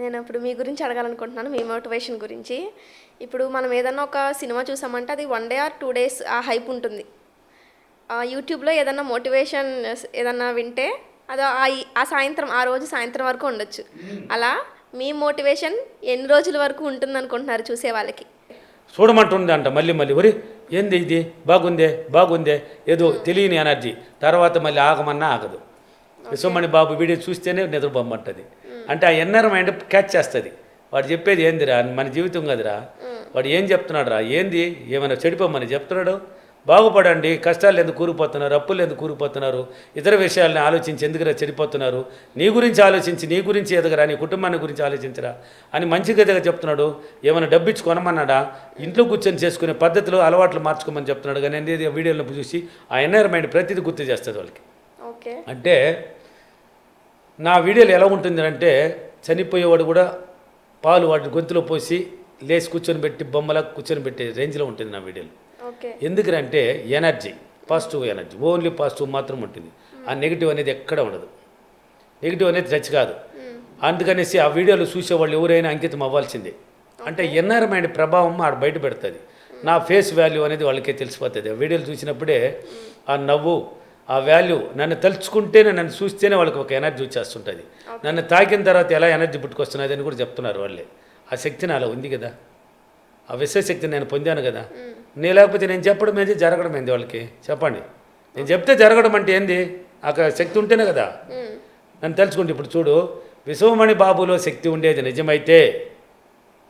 నేను ఇప్పుడు మీ గురించి అడగాలనుకుంటున్నాను, మీ మోటివేషన్ గురించి. ఇప్పుడు మనం ఏదన్నా ఒక సినిమా చూసామంటే అది 1 డే ఆర్ 2 డేస్ ఆ హైప్ ఉంటుంది. యూట్యూబ్లో ఏదన్నా మోటివేషన్ ఏదన్నా వింటే అది ఆ సాయంత్రం, ఆ రోజు సాయంత్రం వరకు ఉండొచ్చు. అలా మీ మోటివేషన్ ఎన్ని రోజుల వరకు ఉంటుంది అనుకుంటున్నారు చూసే వాళ్ళకి? చూడమంటుంది అంట మళ్ళీ మళ్ళీ, ఒరి ఏంది ఇది, బాగుందే బాగుందే, ఏదో తెలియని ఎనర్జీ. తర్వాత మళ్ళీ ఆగమన్నా ఆగదు. విశ్వమణి బాబు వీడియో చూస్తేనే నిద్రపోమ్మంటుంది. అంటే ఆ ఎన్నర్ మైండ్ క్యాచ్ చేస్తుంది. వాడు చెప్పేది ఏందిరా, మన జీవితం కదరా, వాడు ఏం చెప్తున్నాడు రా, ఏంది ఏమైనా చెడిపోమని చెప్తున్నాడు. బాగుపడండి, కష్టాలు ఎందుకు కూరిపోతున్నారు, అప్పులు ఎందుకు కూరిపోతున్నారు, ఇతర విషయాలను ఆలోచించి ఎందుకురా చెడిపోతున్నారు, నీ గురించి ఆలోచించి, నీ గురించి ఎదగరా, నీ కుటుంబాన్ని గురించి ఆలోచించరా అని మంచిగా ఎదగ చెప్తున్నాడు. ఏమైనా డబ్బు ఇచ్చి కొనమన్నాడా, ఇంట్లో కూర్చొని చేసుకునే పద్ధతులు అలవాట్లు మార్చుకోమని చెప్తున్నాడు. కానీ అనేది వీడియోలో చూసి ఆ ఎన్ఆర్ మైండ్ ప్రతిదీ గుర్తు చేస్తుంది వాళ్ళకి. ఓకే, అంటే నా వీడియోలు ఎలా ఉంటుంది అంటే, చనిపోయేవాడు కూడా పాలు వాటి గొంతులో పోసి లేచి కూర్చొని పెట్టి బొమ్మలా కూర్చొని పెట్టే రేంజ్లో ఉంటుంది నా వీడియోలు. ఎందుకంటే energy, positive energy, only positive మాత్రం ఉంటుంది. ఆ నెగిటివ్ అనేది ఎక్కడ ఉండదు. నెగిటివ్ అనేది టచ్ కాదు. అందుకనేసి ఆ వీడియోలు చూసేవాళ్ళు ఎవరైనా అంకితం అవ్వాల్సిందే. అంటే ఎన్ఆర్ మైండ్ ప్రభావం ఆడ బయట పెడుతుంది. నా ఫేస్ వాల్యూ అనేది వాళ్ళకే తెలిసిపోతుంది. ఆ వీడియోలు చూసినప్పుడే ఆ నవ్వు, ఆ వాల్యూ, నన్ను తలుచుకుంటేనే, నన్ను చూస్తేనే వాళ్ళకి ఒక ఎనర్జీ వచ్చేస్తుంటుంది. నన్ను తాకిన తర్వాత ఎలా ఎనర్జీ పుట్టుకొస్తున్నది అని కూడా చెప్తున్నారు వాళ్ళే. ఆ శక్తి నాలో ఉంది కదా, ఆ విశ్వశక్తిని నేను పొందాను కదా. నేను లేకపోతే నేను చెప్పడం ఏంది, జరగడం ఏంది వాళ్ళకి చెప్పండి. నేను చెప్తే జరగడం అంటే ఏంది, ఆ శక్తి ఉంటేనే కదా. నన్ను తెలుసుకుంటే ఇప్పుడు చూడు, విశ్వమణి బాబులో శక్తి ఉండేది నిజమైతే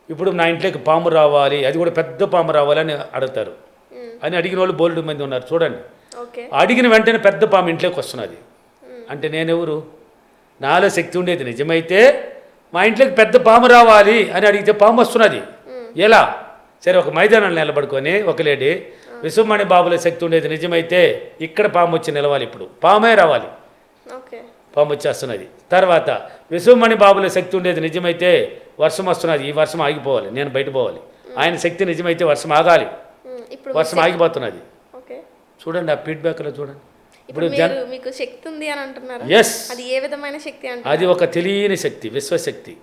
ఇప్పుడు నా ఇంట్లోకి పాము రావాలి, అది కూడా పెద్ద పాము రావాలని అడుగుతారు. అని అడిగిన వాళ్ళు బోల్డ్ మంది ఉన్నారు చూడండి. అడిగిన వెంటనే పెద్ద పాము ఇంట్లోకి వస్తున్నది. అంటే నేనెవరు, నాలో శక్తి ఉండేది నిజమైతే మా ఇంట్లోకి పెద్ద పాము రావాలి అని అడిగితే పాము వస్తున్నది. ఎలా? సరే, ఒక మైదానాన్ని నిలబడుకొని ఒక లేడీ, విశ్వమణి బాబులో శక్తి ఉండేది నిజమైతే ఇక్కడ పాము వచ్చి నిలవాలి, ఇప్పుడు పామే రావాలి, పాము వచ్చేస్తున్నది. తర్వాత విశ్వమణి బాబులో శక్తి ఉండేది నిజమైతే వర్షం వస్తున్నది, ఈ వర్షం ఆగిపోవాలి, నేను బయట పోవాలి. ఆయన శక్తి నిజమైతే వర్షం ఆగాలి, వర్షం ఆగిపోతున్నది. చూడండి ఆ ఫీడ్బ్యాక్లో చూడండి. ఇప్పుడు మీకు శక్తి ఉంది అని అంటున్నారు. ఎస్, అది ఏ విధమైన శక్తి అంటే? అది ఒక తెలియని శక్తి, విశ్వశక్తి.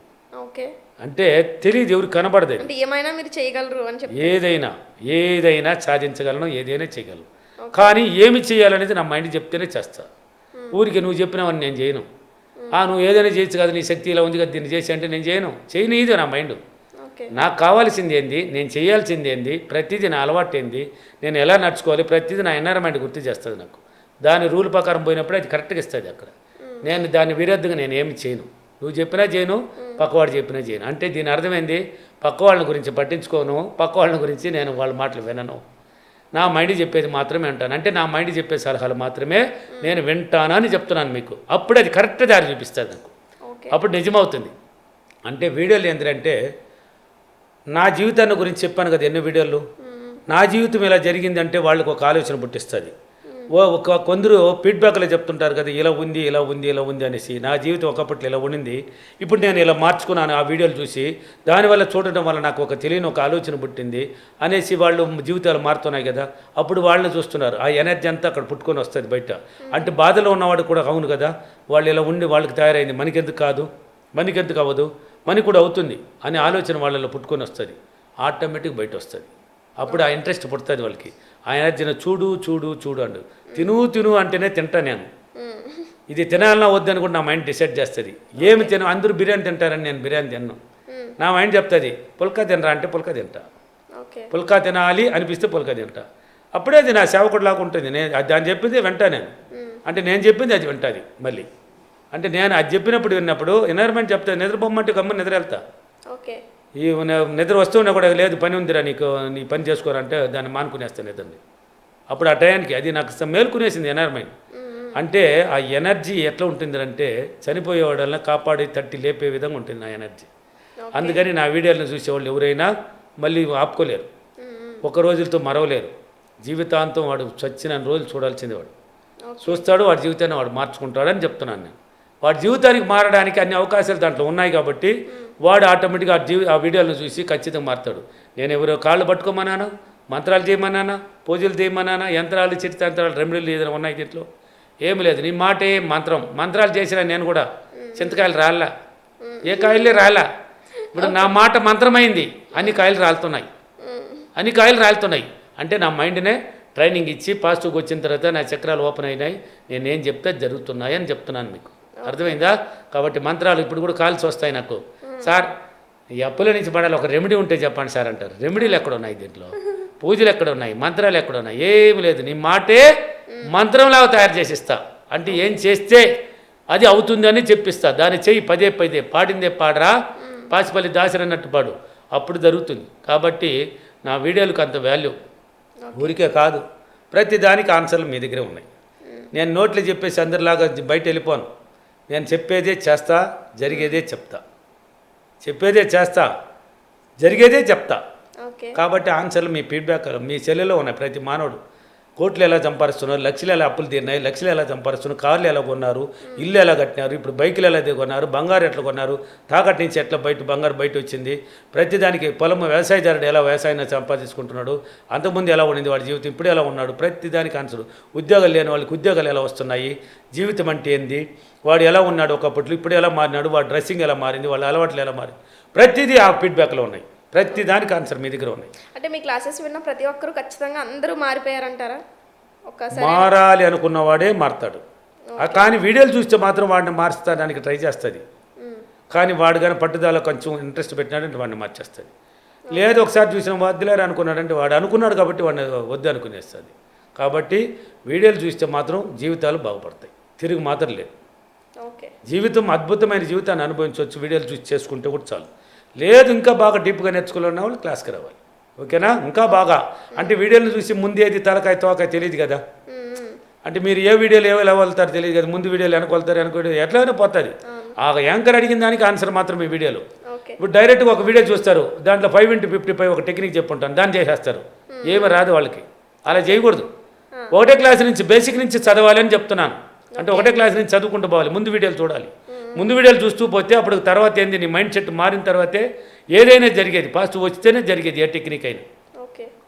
ఓకే, అంటే తెలియదు, ఎవరికి కనబడదు. అంటే ఏమైనా మీరు చేయగలరు అని చెప్పి, ఏదైనా సాధించగలను, ఏదైనా చేయగలను. కానీ ఏమి చేయాలనేది నా మైండ్ చెప్తేనే చేస్తా. ఊరికి నువ్వు చెప్పినావని నేను చేయను. నువ్వు ఏదైనా చేయొచ్చు కదా, నీ శక్తి ఇలా ఉంది కదా, దీన్ని చేసి అంటే నేను చేయను. ఇది నా మైండ్. నాకు కావాల్సింది ఏంది, నేను చేయాల్సింది ఏంది, ప్రతిదీ నా అలవాటు ఏంది, నేను ఎలా నడుచుకోవాలి, ప్రతిదీ నా ఎన్ఆర్ మైండ్ గుర్తు చేస్తుంది నాకు. దాని రూల్ ప్రకారం పోయినప్పుడు అది కరెక్ట్గా ఇస్తుంది అక్కడ. నేను దాని విరుద్ధంగా నేను ఏమి చేయను. నువ్వు చెప్పినా చేయను, పక్కవాడు చెప్పినా చేయను. అంటే దీని అర్థమైంది, పక్క వాళ్ళని గురించి పట్టించుకోను, పక్క వాళ్ళని గురించి నేను వాళ్ళ మాటలు వినను. నా మైండ్ చెప్పేది మాత్రమే వింటాను. అంటే నా మైండ్ చెప్పే సలహాలు మాత్రమే నేను వింటానని చెప్తున్నాను మీకు. అప్పుడు అది కరెక్ట్ దారి చూపిస్తుంది నాకు, అప్పుడు నిజమవుతుంది. అంటే వీడియోలు ఏంటంటే, నా జీవితాన్ని గురించి చెప్పాను కదా ఎన్నో వీడియోలు. నా జీవితం ఇలా జరిగిందంటే వాళ్ళకు ఒక ఆలోచన పుట్టిస్తుంది. కొందరు ఫీడ్బ్యాక్లో చెప్తుంటారు కదా, ఇలా ఉంది ఇలా ఉంది ఇలా ఉంది అనేసి. నా జీవితం ఒకప్పట్లో ఇలా ఉండింది, ఇప్పుడు నేను ఇలా మార్చుకున్నాను ఆ వీడియోలు చూసి, దానివల్ల చూడటం వల్ల నాకు ఒక తెలియని ఒక ఆలోచన పుట్టింది అనేసి వాళ్ళు జీవితాలు మారుతున్నాయి కదా. అప్పుడు వాళ్ళని చూస్తున్నారు, ఆ ఎనర్జీ అంతా అక్కడ పుట్టుకొని వస్తుంది బయట. అంటే బాధలో ఉన్నవాడు కూడా అవును కదా, వాళ్ళు ఇలా ఉండి వాళ్ళకి తయారైంది, మనకెందుకు అవ్వదు, మనకి కూడా అవుతుంది అనే ఆలోచన వాళ్ళలో పుట్టుకొని వస్తుంది. ఆటోమేటిక్ బయట వస్తుంది. అప్పుడు ఆ ఇంట్రెస్ట్ పుడుతుంది వాళ్ళకి. ఆ ఎనర్జీని చూడు అండు. తిను అంటేనే తింటా నేను. ఇది తినాలన్నా వద్దని కూడా నా మైండ్ డిసైడ్ చేస్తుంది. ఏమి అందరూ బిర్యానీ తింటారని నేను బిర్యానీ తిన్నాను. నా మైండ్ చెప్తుంది పుల్కా తినరా అంటే పుల్కా తింటా, పుల్కా తినాలి అనిపిస్తే పుల్కా తింటా. అప్పుడే అది నా సేవకుడిలాగా ఉంటుంది. నేను దాన్ని చెప్పింది వింటా నేను. అంటే నేను చెప్పింది అది వింటుంది మళ్ళీ. అంటే నేను అది చెప్పినప్పుడు విన్నప్పుడు ఎన్వైర్మెంట్ చెప్తాను, నిద్రపోమ్మంటే గమ్మ నిద్ర వెళ్తా. ఈ నిద్ర వస్తువున్నా కూడా లేదు, పని ఉందిరా నీకు, నీ పని చేసుకోరంటే దాన్ని మానుకునేస్తాను నిద్రని. అప్పుడు ఆ టయానికి అది నాకు మేల్కొనేసింది ఎన్వైర్మెంట్. అంటే ఆ ఎనర్జీ ఎట్లా ఉంటుందంటే, చనిపోయేవాళ్ళని కాపాడి తట్టి లేపే విధంగా ఉంటుంది నా ఎనర్జీ. అందుకని నా వీడియోలను చూసేవాళ్ళు ఎవరైనా మళ్ళీ ఆపుకోలేరు, ఒక రోజులతో మరవలేరు. జీవితాంతం వాడు చచ్చిన రోజులు చూడాల్సింది వాడు చూస్తాడు, వాడి జీవితాన్ని వాడు మార్చుకుంటాడని చెప్తున్నాను నేను. వాడి జీవితానికి మారడానికి అన్ని అవకాశాలు దాంట్లో ఉన్నాయి కాబట్టి వాడు ఆటోమేటిక్గా ఆ వీడియోలను చూసి ఖచ్చితంగా మారుతాడు. నేను ఎవరో కాళ్ళు పట్టుకోమన్నాను, మంత్రాలు చేయమన్నానా, పూజలు చేయమన్నానా, యంత్రాలు చిత్తంత్రాలు రెమెడీలు ఏదైనా ఉన్నాయి దీంట్లో? ఏమి లేదు. నీ మాటే మంత్రాలు చేసినా నేను కూడా చింతకాయలు రాళ్ళ ఏ కాయలే రాలా. ఇప్పుడు నా మాట మంత్రమైంది, అన్ని కాయలు రాలుతున్నాయి, అన్ని కాయలు రాలుతున్నాయి. అంటే నా మైండ్నే ట్రైనింగ్ ఇచ్చి పాజిటివ్కి వచ్చిన తర్వాత నా చక్రాలు ఓపెన్ అయినాయి, నేనేం చెప్తే జరుగుతున్నాయి అని చెప్తున్నాను మీకు. అర్థమైందా? కాబట్టి మంత్రాలు ఇప్పుడు కూడా కాల్సి వస్తాయి నాకు. సార్ ఈ అప్పుల నుంచి పడాలి, ఒక రెమెడీ ఉంటే చెప్పండి సార్ అంటారు. రెమెడీలు ఎక్కడ ఉన్నాయి దీంట్లో? పూజలు ఎక్కడ ఉన్నాయి? మంత్రాలు ఎక్కడ ఉన్నాయి? ఏమి లేదు. నీ మాటే మంత్రంలాగా తయారు చేసిస్తా. అంటే ఏం చేస్తే అది అవుతుందని చెప్పిస్తా. దాన్ని చెయ్యి పదే పదే, పాడిందే పాడరా పాసిపల్లి దాసరన్నట్టు పాడు, అప్పుడు జరుగుతుంది. కాబట్టి నా వీడియోలకు అంత వాల్యూ. ఊరికే కాదు, ప్రతి దానికి ఆన్సర్లు మీ దగ్గరే ఉన్నాయి. నేను నోట్లో చెప్పేసి అందరిలాగా బయట వెళ్ళిపోను. నేను చెప్పేదే చేస్తా, జరిగేదే చెప్తా. చెప్పేదే చేస్తా, జరిగేదే చెప్తా. కాబట్టి ఆన్సర్లు మీ ఫీడ్బ్యాక్ మీ సెల్లులో ఉన్నాయి. ప్రతి మానవుడు కోట్లు ఎలా సంపాదిస్తున్నారు, లక్షలు ఎలా అప్పులు తీరినాయి, లక్షలు ఎలా సంపాదిస్తున్నారు, కార్లు ఎలా కొన్నారు, ఇల్లు ఎలా కట్టినారు, ఇప్పుడు బైకులు ఎలా కొన్నారు, బంగారు ఎట్లా కొన్నారు, తాకట్టు నుంచి ఎట్లా బంగారు బయట వచ్చింది, ప్రతిదానికి పొలం వ్యవసాయదారుడు ఎలా వ్యవసాయాన్ని సంపాదించుకుంటున్నాడు, అంతకుముందు ఎలా ఉండింది వాడి జీవితం, ఇప్పుడు ఎలా ఉన్నాడు, ప్రతిదానికి ఆన్సర్. ఉద్యోగాలు లేని వాళ్ళకి ఉద్యోగాలు ఎలా వస్తున్నాయి, జీవితం అంటే ఏంది, వాడు ఎలా ఉన్నాడు ఒకప్పట్లో, ఇప్పుడు ఎలా మారినాడు, వాడు డ్రెస్సింగ్ ఎలా మారింది, వాళ్ళ అలవాట్లు ఎలా మారింది, ప్రతిదీ ఆ ఫీడ్బ్యాక్లో ఉన్నాయి. ప్రతి దానికి ఆన్సర్ మీ దగ్గర ఉన్నాయి. అంటే మీ క్లాసెస్ విన్న ప్రతి ఒక్కరు ఖచ్చితంగా అందరూ మారిపోయారంటారా? ఒక్కసారి మారాలి అనుకున్నవాడే మారుతాడు. కానీ వీడియోలు చూస్తే మాత్రం వాడిని మార్చడానికి ట్రై చేస్తుంది. కానీ వాడు కానీ పట్టుదల కొంచెం ఇంట్రెస్ట్ పెట్టినాడంటే వాడిని మార్చేస్తుంది. లేదు ఒకసారి చూసిన వద్దులేరు అనుకున్నాడంటే వాడు అనుకున్నాడు కాబట్టి వాడిని వద్దు అనుకునేస్తుంది. కాబట్టి వీడియోలు చూస్తే మాత్రం జీవితాలు బాగుపడతాయి, తిరిగి మాత్రం లేదు. జీవితం అద్భుతమైన జీవితాన్ని అనుభవించవచ్చు వీడియోలు చూసి చేసుకుంటే కూడా చాలు. లేదు ఇంకా బాగా డీప్గా నేర్చుకోవాలన్న వాళ్ళు క్లాస్కి రావాలి. ఓకేనా? ఇంకా బాగా అంటే వీడియోలు చూసి ముందేది తలకాయ తోకాయ తెలియదు కదా. అంటే మీరు ఏ వీడియోలు ఎలా వెళ్తారో తెలియదు కదా. ముందు వీడియోలు వెనకొళ్తారు అనుకోండి ఎట్లయినా పోతుంది. ఆ యాంకర్ అడిగిన దానికి ఆన్సర్ మాత్రం ఈ వీడియోలు. ఇప్పుడు డైరెక్ట్గా ఒక వీడియో చూస్తారు, దాంట్లో 5x55 ఒక టెక్నిక్ చెప్పుంటాను, దాన్ని చేసేస్తారు. ఏమి రాదు వాళ్ళకి. అలా చేయకూడదు. ఒకటే క్లాస్ నుంచి బేసిక్ నుంచి చదవాలి అని చెప్తున్నాను. అంటే ఒకటే క్లాస్ నుంచి చదువుకుంటూ పోవాలి, ముందు వీడియోలు చూడాలి. ముందు వీడియోలు చూస్తూ పోతే అప్పుడు తర్వాత ఏంది, నీ మైండ్ సెట్ మారిన తర్వాతే ఏదైనా జరిగేది, పాజిటివ్ వస్తేనే జరిగేది ఏ టెక్నిక్ అయినా.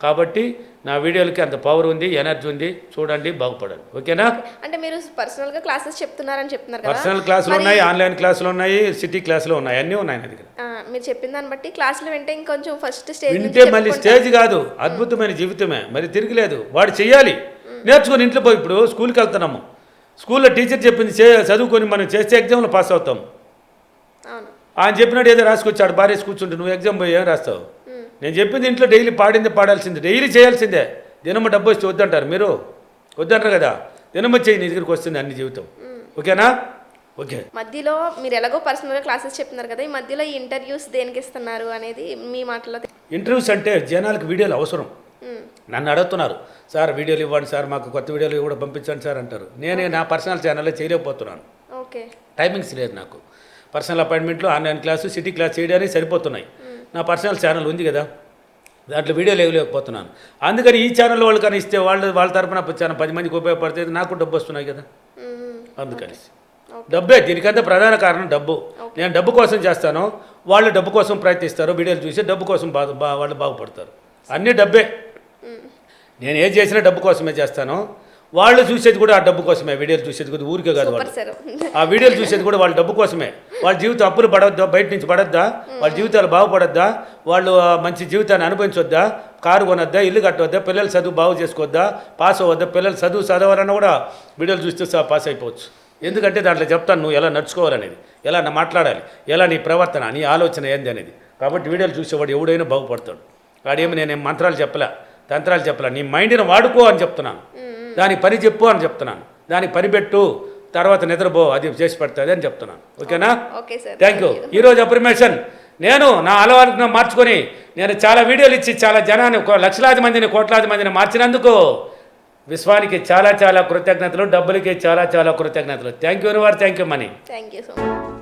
కాబట్టి నా వీడియోలకి అంత పవర్ ఉంది, ఎనర్జీ ఉంది, చూడండి, బాగుపడండి. ఓకేనా? అంటే మీరు పర్సనల్గా క్లాసెస్ చెప్తున్నారని చెప్తున్నారు కదా. పర్సనల్ క్లాసులు ఉన్నాయి, ఆన్లైన్ క్లాసులు ఉన్నాయి, సిటీ క్లాసులు ఉన్నాయి, అన్నీ ఉన్నాయి నా దగ్గర. మీరు చెప్పిన దాన్ని బట్టి క్లాసులు వింటే ఇంకొంచెం ఫస్ట్ స్టేజ్ వింటే మళ్ళీ స్టేజ్ కాదు, అద్భుతమైన జీవితమే, మరి తిరిగిలేదు. వాడు చెయ్యాలి, నేర్చుకొని ఇంట్లో పోయి. ఇప్పుడు స్కూల్కి వెళ్తున్నాము, స్కూల్లో టీచర్ చెప్పింది చదువుకొని మనం చేస్తే ఎగ్జామ్లో పాస్ అవుతాం. ఆయన చెప్పినట్టు ఏదో రాసుకొచ్చాడు, భార్య కూర్చుంటే నువ్వు ఎగ్జామ్ పోయి ఏం రాస్తావు? నేను చెప్పింది ఇంట్లో డైలీ పాడిందే పాడాల్సిందే, డైలీ చేయాల్సిందే. దినమ్మ డబ్బు వస్తే వద్దంటారు, మీరు వద్దంటారు కదా. దినమ్మ చేయి, నీ దగ్గరికి వస్తుంది అన్ని జీవితం. ఓకేనా? ఓకే. మధ్యలో మీరు ఎలాగో పర్సనల్గా క్లాసెస్ చెప్తున్నారు కదా, ఈ మధ్యలో ఈ ఇంటర్వ్యూస్ దేనికి ఇస్తున్నారు అనేది మీ మాటలో. ఇంటర్వ్యూస్ అంటే జనాలకు వీడియోలు అవసరం. నన్ను అడుగుతున్నారు, సార్ వీడియోలు ఇవ్వండి సార్, మాకు కొత్త వీడియోలు కూడా పంపించండి సార్ అంటారు. నేనే నా పర్సనల్ ఛానల్లో చేయలేకపోతున్నాను. టైమింగ్స్ లేదు నాకు. పర్సనల్ అపాయింట్మెంట్లు, ఆన్లైన్ క్లాసు, సిటీ క్లాస్ చేయడానికి సరిపోతున్నాయి. నా పర్సనల్ ఛానల్ ఉంది కదా, దాంట్లో వీడియోలు ఇవ్వలేకపోతున్నాను. అందుకని ఈ ఛానల్ వాళ్ళు కానీ ఇస్తే వాళ్ళ తరపున 10 మందికి ఉపయోగపడితే నాకు డబ్బు వస్తున్నాయి కదా. అందుకని డబ్బే దీనికంతా ప్రధాన కారణం, డబ్బు. నేను డబ్బు కోసం చేస్తాను, వాళ్ళు డబ్బు కోసం ప్రయత్నిస్తారు. వీడియోలు చూసి డబ్బు కోసం వాళ్ళు బాగుపడతారు. అన్నీ డబ్బే. నేను ఏం చేసినా డబ్బు కోసమే చేస్తాను. వాళ్ళు చూసేది కూడా ఆ డబ్బు కోసమే. వీడియోలు చూసేది కూడా ఊరికే కాదు, వాళ్ళు ఆ వీడియోలు చూసేది కూడా వాళ్ళ డబ్బు కోసమే. వాళ్ళ జీవితం అప్పులు పడొద్దా, బయట నుంచి పడొద్దా, వాళ్ళ జీవితాలు బాగుపడొద్దా, వాళ్ళు మంచి జీవితాన్ని అనుభవించొద్దా, కారు కొనొద్దా, ఇల్లు కట్టవద్దా, పిల్లలు చదువు బాగు చేసుకోవద్దా, పాస్ అవ్వద్దా, పిల్లలు చదవాలన్నా కూడా వీడియోలు చూస్తే పాస్ అయిపోవచ్చు. ఎందుకంటే దాంట్లో చెప్తాను నువ్వు ఎలా నడుచుకోవాలనేది, ఎలా మాట్లాడాలి, ఎలా నీ ప్రవర్తన, నీ ఆలోచన ఏంది అనేది. కాబట్టి వీడియోలు చూసేవాడు ఎవడైనా బాగుపడతాడు. వాడేమి నేనేం మంత్రాలు చెప్పలే, తంత్రాలు చెప్పలే, నీ మైండ్ని వాడుకో అని చెప్తున్నాను. దానికి పని చెప్పు అని చెప్తున్నాను. దానికి పని పెట్టు, తర్వాత నిద్రపో, అది చేసి పెడుతుంది అని చెప్తున్నాను. ఓకేనా? Thank you. ఈరోజు అప్రిమేషన్ నేను నా అలవాటును మార్చుకొని నేను చాలా వీడియోలు ఇచ్చి చాలా జనాన్ని, లక్షలాది మందిని, కోట్లాది మందిని మార్చినందుకు విశ్వానికి చాలా చాలా కృతజ్ఞతలు, డబ్బులకి చాలా చాలా కృతజ్ఞతలు. Thank you thank you money. Thank you so much.